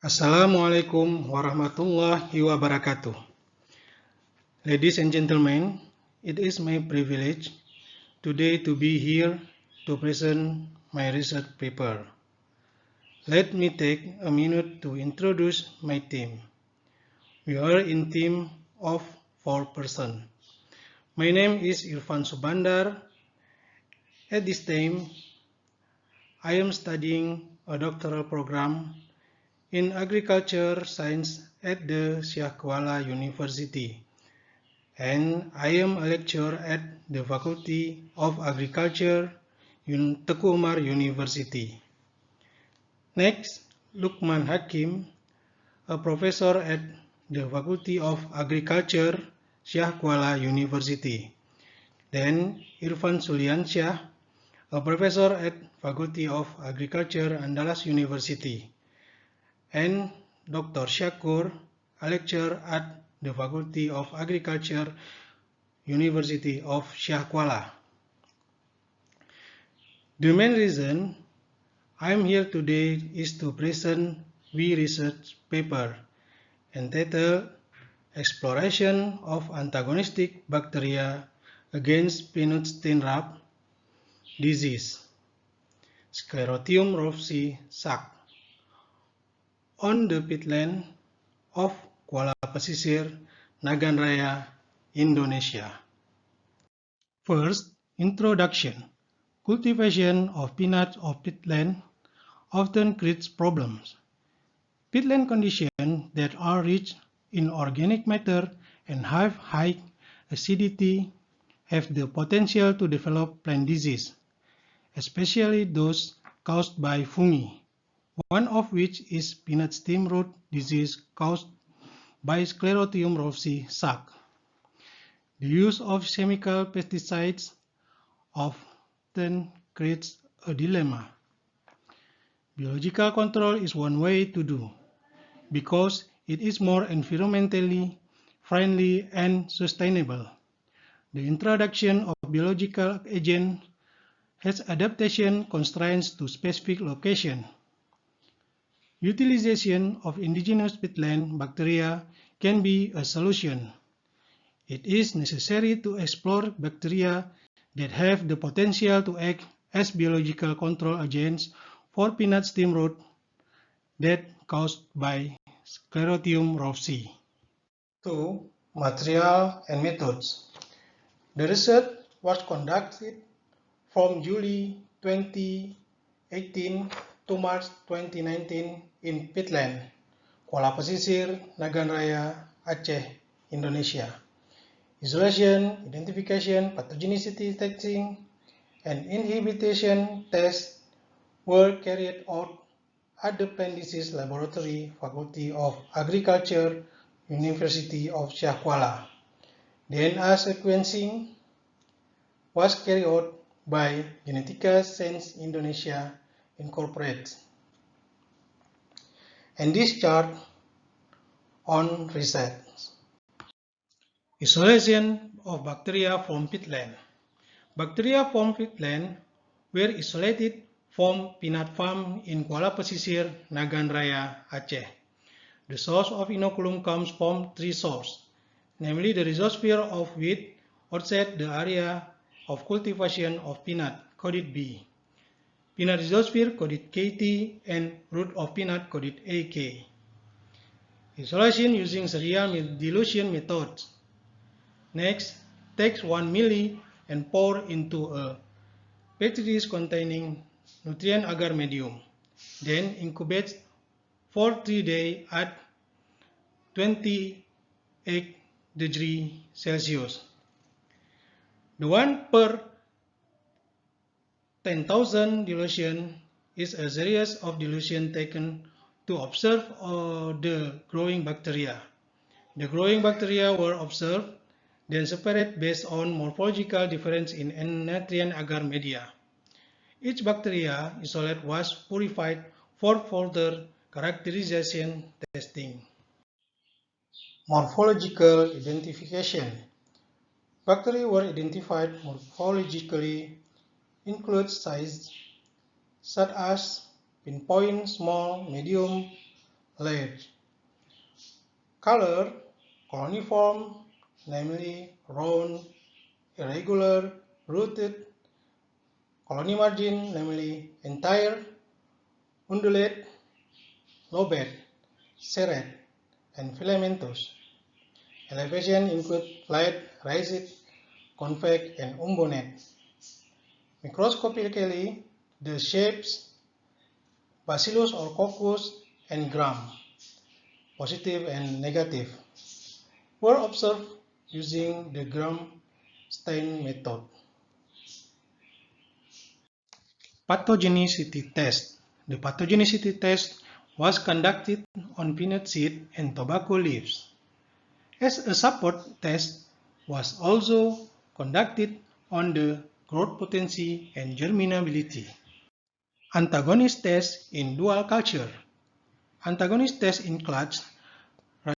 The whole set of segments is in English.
Assalamualaikum warahmatullahi wabarakatuh. Ladies and gentlemen, it is my privilege today to be here to present my research paper. Let me take a minute to introduce my team. We are in team of 4 persons. My name is Irfan Subandar. At this time, I am studying a doctoral program in agriculture science at the KUALA University, and I am a lecturer at the Faculty of Agriculture, Teuku Umar University. Next, Lukman Hakim, a professor at the Faculty of Agriculture, KUALA University. Then, Irfan Suliansyah, a professor at Faculty of Agriculture, Andalas University. And Dr. Shakur, a lecturer at the Faculty of Agriculture, University of KUALA. The main reason I am here today is to present my research paper entitled Exploration of Antagonistic Bacteria against Peanut Stain Rub Disease, SCLEROTIUM ROLFSII SACC, on the peatland of KUALA PESISIR-NAGAN RAYA, Indonesia. First, introduction. Cultivation of peanuts of peatland often creates problems. Peatland conditions that are rich in organic matter and have high acidity have the potential to develop plant disease, especially those caused by fungi, one of which is peanut stem rot disease caused by SCLEROTIUM ROLFSII SACC. The use of chemical pesticides often creates a dilemma. Biological control is one way to do, because it is more environmentally friendly and sustainable. The introduction of biological agents has adaptation constraints to specific location. Utilization of indigenous peatland bacteria can be a solution. It is necessary to explore bacteria that have the potential to act as biological control agents for peanut stem rot that caused by SCLEROTIUM ROLFSII. 2. Material and methods. The research was conducted from July 2018 to March 2019 in Peatland, KUALA PESISIR-NAGAN RAYA, Aceh, Indonesia. Isolation, identification, pathogenicity testing, and inhibition tests were carried out at the Plant Disease Laboratory, Faculty of Agriculture, University of KUALA. DNA sequencing was carried out by Genetica Science Indonesia Incorporated. And this chart on research. Isolation of bacteria from peatland. Bacteria from peatland were isolated from peanut farm in KUALA PESISIR-NAGAN RAYA, Aceh. The source of inoculum comes from 3 sources, namely the rhizosphere of wheat outside the area of cultivation of peanut, coded B, peanut rhizosphere, coded KT, and root of peanut, coded AK. Isolation using serial dilution method. Next, take 1 ml and pour into a petri dish containing nutrient agar medium. Then incubate for 3 days at 28 degrees Celsius. The 1 per 10,000 dilution is a series of dilution taken to observe the growing bacteria. The growing bacteria were observed, then separated based on morphological difference in nutrient agar media. Each bacteria isolate was purified for further characterization testing. Morphological identification. Bacteria were identified morphologically include size such as pinpoint, small, medium, layers. Color, coloniform, namely round, irregular, rooted, colony margin, namely entire, undulate, lobate, serrate, and filamentous. Elevation include flat, raised, convex, and umbonate. Microscopically, the shapes bacillus or coccus and gram, positive and negative, were observed using the gram stain method. Pathogenicity test. The pathogenicity test was conducted on peanut seed and tobacco leaves. As a support test was also conducted on the growth potency and germinability. Antagonist test in dual culture. Antagonist test includes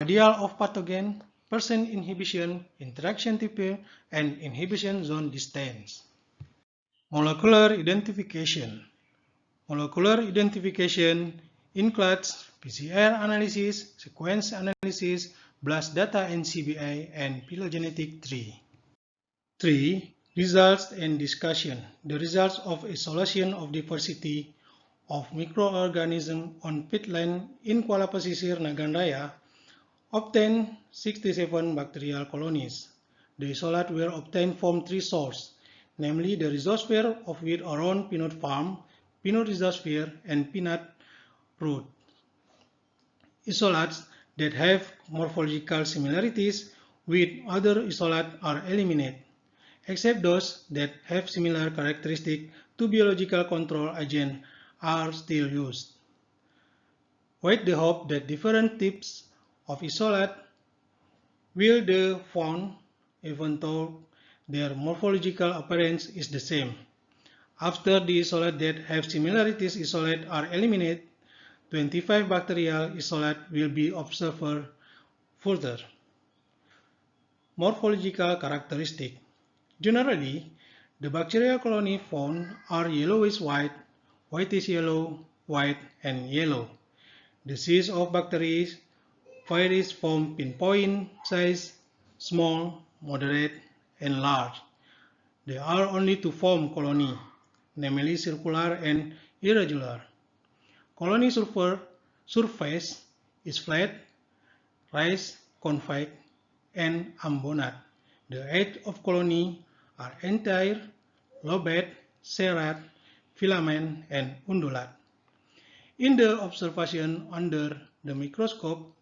radial of pathogen, percent inhibition, interaction type, and inhibition zone distance. Molecular identification. Molecular identification includes PCR analysis, sequence analysis, blast data NCBI, and phylogenetic tree. 3. Results and discussion. The results of isolation of diversity of microorganisms on peatland in KUALA PESISIR-NAGAN RAYA obtained 67 bacterial colonies. The isolates were obtained from 3 sources, namely the rhizosphere of wheat around peanut farm, peanut rhizosphere, and peanut root. Isolates that have morphological similarities with other isolates are eliminated, except those that have similar characteristics to biological control agents are still used. With the hope that different types of isolate will be found even though their morphological appearance is the same. After the isolates that have similarities isolate are eliminated, 25 bacterial isolates will be observed further. Morphological characteristics. Generally, the bacterial colony found are yellowish-white, whitish-yellow, white, and yellow. The size of bacteria varies from pinpoint size, small, moderate, and large. There are only 2 forms of colony, namely circular and irregular. Colony surface is flat, raised, convex, and umbonate. The edges of colony are entire, lobate, serrate, filament, and undulate. In the observation under the microscope,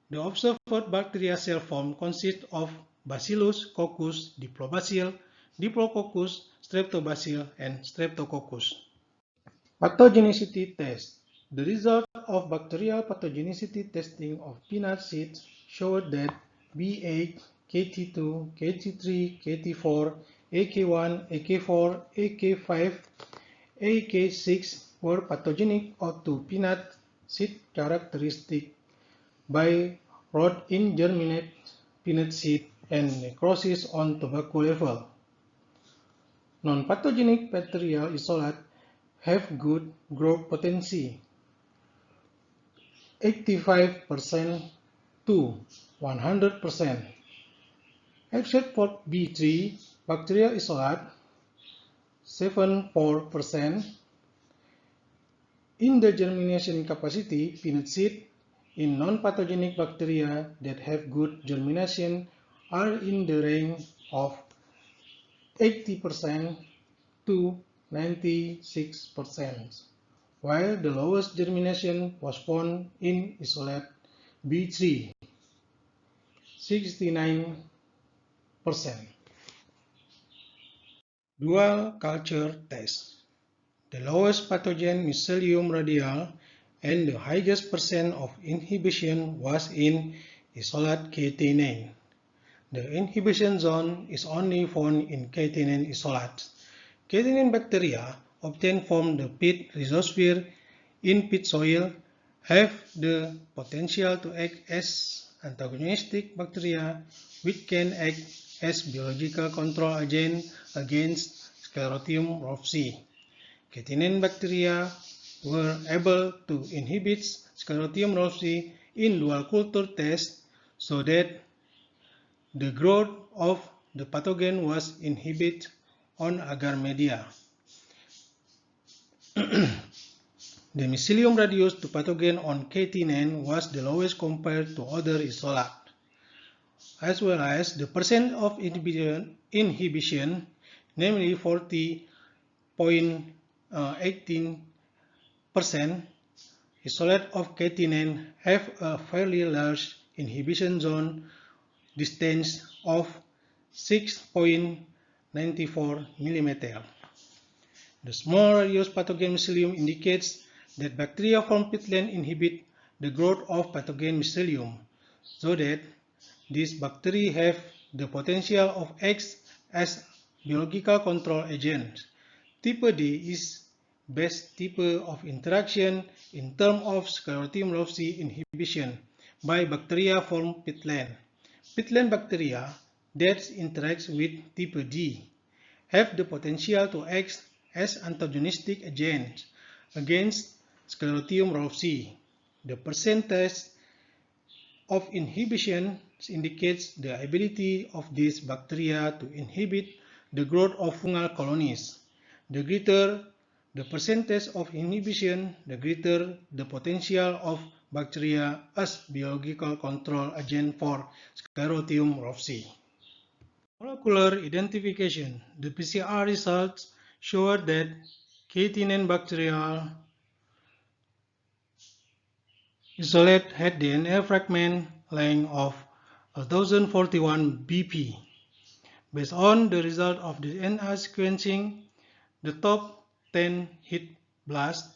the observed bacteria cell form consists of Bacillus, Coccus, Diplobacillus, Diplococcus, Streptobacillus, and Streptococcus. Pathogenicity test. The result of bacterial pathogenicity testing of peanut seeds showed that B8, KT2, KT3, KT4, AK1, AK4, AK5, AK6 were pathogenic to peanut seed characteristic by rot in germinate peanut seed and necrosis on tobacco level. Non-pathogenic bacterial isolates have good growth potency, 85% to 100%, except for B3 bacterial isolate, 74%. In the germination capacity, peanut seed in non-pathogenic bacteria that have good germination are in the range of 80% to 96%, while the lowest germination was found in isolate B3, 69%. Dual culture test. The lowest pathogen Mycelium radial and the highest percent of inhibition was in isolate K9. The inhibition zone is only found in K9 isolates. K9 bacteria obtained from the peat rhizosphere in peat soil have the potential to act as antagonistic bacteria which can act as biological control agent against SCLEROTIUM ROLFSII. K9 bacteria were able to inhibit SCLEROTIUM ROLFSII in dual culture tests so that the growth of the pathogen was inhibited on agar media. The mycelium radius to pathogen on K-tinane was the lowest compared to other isolate, as well as the percent of inhibition, namely 40.18%. Isolate of K-tinane have a fairly large inhibition zone distance of 6.94 mm. The small radius pathogen mycelium indicates that bacteria from peatland inhibit the growth of pathogen mycelium, so that these bacteria have the potential of act as biological control agents. Type D is best type of interaction in terms of SCLEROTIUM ROLFSII inhibition by bacteria from peatland. Peatland bacteria that interact with type D have the potential to act as antagonistic agents against SCLEROTIUM ROLFSII. The percentage of inhibition indicates the ability of these bacteria to inhibit the growth of fungal colonies. The greater the percentage of inhibition, the greater the potential of bacteria as biological control agent for SCLEROTIUM ROLFSII. Molecular identification. The PCR results showed that K-tinane bacterial isolate had DNA fragment length of 1041 BP. Based on the result of the DNA sequencing, the top 10 hit blasts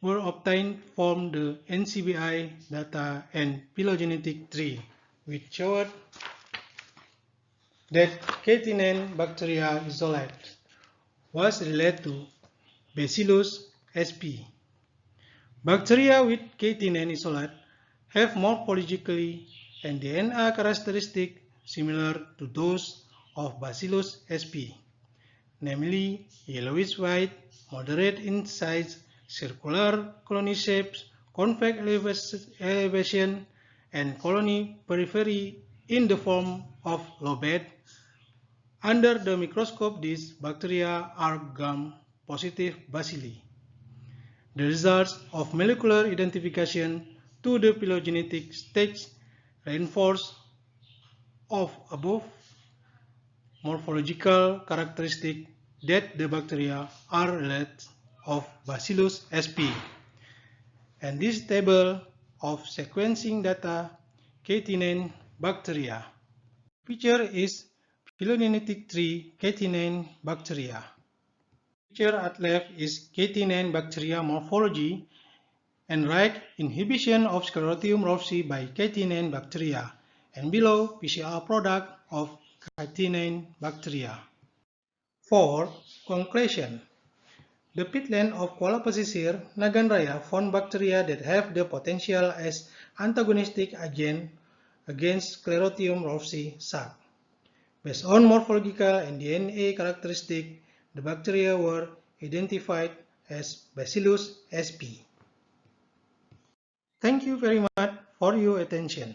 were obtained from the NCBI data and phylogenetic tree, which showed that K-tinane bacterial isolate was related to Bacillus sp. Bacteria with K-tinane isolate have morphologically and DNA characteristics similar to those of Bacillus sp, namely yellowish-white, moderate in size, circular colony shapes, convex elevation, and colony periphery in the form of lobate. Under the microscope, these bacteria are gram-positive bacilli. The results of molecular identification to the phylogenetic stage reinforce of above morphological characteristics that the bacteria are related of Bacillus sp. And this table of sequencing data K-tinane bacteria. Picture is phylogenetic tree K-tinane bacteria. Picture at left is K-tinane bacteria morphology, and right inhibition of SCLEROTIUM ROLFSII by K-tinane bacteria, and below PCR product of K-tinane bacteria. For conclusion, the peatland of KUALA PESISIR-NAGAN RAYA found bacteria that have the potential as antagonistic agent against SCLEROTIUM ROLFSII SACC. Based on morphological and DNA characteristics, the bacteria were identified as Bacillus sp. Thank you very much for your attention.